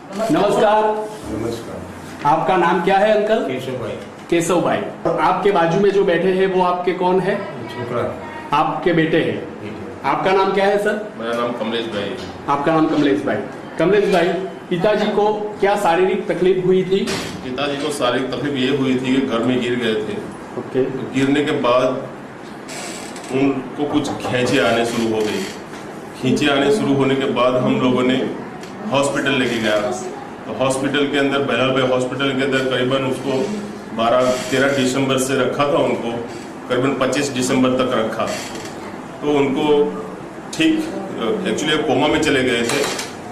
नमस्कार। नमस्कार। आपका नाम क्या है अंकल? केशव भाई। केशव भाई। आपके बाजू में जो बैठे हैं वो आपके कौन है? छोकरा। आपके बेटे हैं। आपका नाम क्या है सर? मेरा नाम कमलेश भाई। आपका नाम कमलेश भाई। कमलेश भाई, पिताजी को क्या शारीरिक तकलीफ हुई थी? पिताजी को शारीरिक तकलीफ ये हुई थी कि घर में गिर गए थे। ओके। तो गिरने के बाद उनको कुछ खींचे आने शुरू हो गई। खींचे आने शुरू होने के बाद हम लोगों ने हॉस्पिटल लेके गया। तो हॉस्पिटल के अंदर बहलाल भाई हॉस्पिटल के अंदर करीबन उसको 13 दिसंबर से रखा था, उनको करीबन 25 दिसंबर तक रखा। तो उनको ठीक एक्चुअली कोमा में चले गए थे।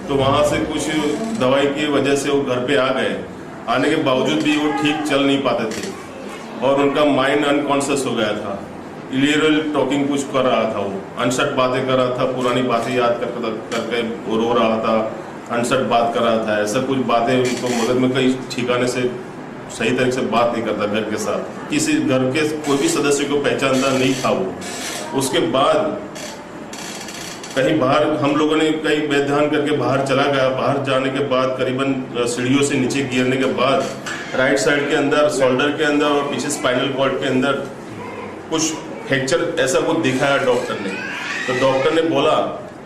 तो वहाँ से कुछ दवाई की वजह से वो घर पे आ गए। आने के बावजूद भी वो ठीक चल नहीं पाते थे और उनका माइंड अनकॉन्शियस हो गया था। इलियरल टॉकिंग कुछ कर रहा था, वो अनसट बातें कर रहा था, पुरानी बातें याद करके वो रो रहा था, अनसट बात कर रहा था। ऐसा कुछ बातें उनको मगज में कई ठिकाने से सही तरीके से बात नहीं करता। घर के साथ किसी घर के कोई भी सदस्य को पहचानता नहीं था वो। उसके बाद कहीं बाहर हम लोगों ने कई व्याध्यान करके बाहर चला गया। बाहर जाने के बाद करीबन सीढ़ियों से नीचे गिरने के बाद राइट साइड के अंदर शोल्डर के अंदर और पीछे स्पाइनल कॉर्ड के अंदर कुछ फ्रैक्चर ऐसा कुछ दिखाया डॉक्टर ने। तो डॉक्टर ने बोला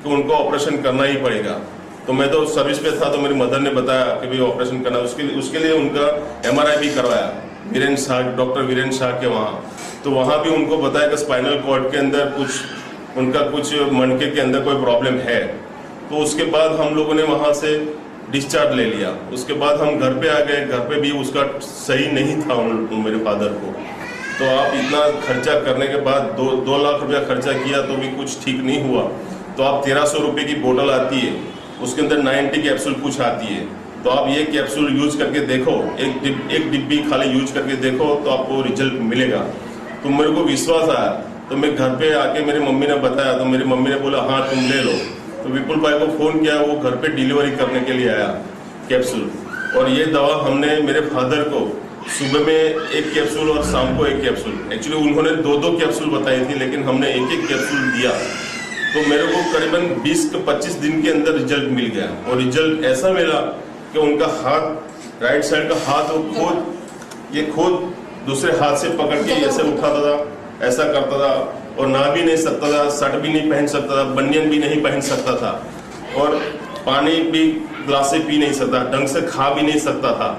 कि उनको ऑपरेशन करना ही पड़ेगा। तो मैं तो सर्विस पे था, तो मेरी मदर ने बताया कि भाई ऑपरेशन करना। उसके लिए उनका MRI भी करवाया डॉक्टर वीरेंद्र शाह के वहाँ। तो वहाँ भी उनको बताया कि स्पाइनल कॉर्ड के अंदर कुछ मणके के अंदर कोई प्रॉब्लम है। तो उसके बाद हम लोगों ने वहाँ से डिस्चार्ज ले लिया। उसके बाद हम घर पे आ गए। घर पे भी उसका सही नहीं था मेरे फादर को। तो आप इतना खर्चा करने के बाद 2 लाख रुपया खर्चा किया तो भी कुछ ठीक नहीं हुआ। तो आप 1300 रुपये की बोतल आती है, उसके अंदर 90 कैप्सूल कुछ आती है। तो आप ये कैप्सूल यूज करके देखो, एक डिब्बी खाली यूज करके देखो तो आपको रिजल्ट मिलेगा। तो मेरे को विश्वास आया। तो मैं घर पे आके मेरी मम्मी ने बताया, तो मेरी मम्मी ने बोला हाँ तुम ले लो। तो विपुल भाई को फ़ोन किया, वो घर पे डिलीवरी करने के लिए आया कैप्सूल। और ये दवा हमने मेरे फादर को सुबह में 1 कैप्सूल और शाम को 1 कैप्सूल, एक्चुअली उन्होंने 2 क्याप्सूल बताई थी, लेकिन हमने 1 कैप्सूल दिया। तो मेरे को करीबन 20 से 25 दिन के अंदर रिजल्ट मिल गया। और रिजल्ट ऐसा मिला कि उनका हाथ, राइट साइड का हाथ वो खुद दूसरे हाथ से पकड़ के ऐसे उठाता था, ऐसा करता था और नहा भी नहीं सकता था, शर्ट भी नहीं पहन सकता था, बनियान भी नहीं पहन सकता था और पानी भी ग्लास से पी नहीं सकता, ढंग से खा भी नहीं सकता था।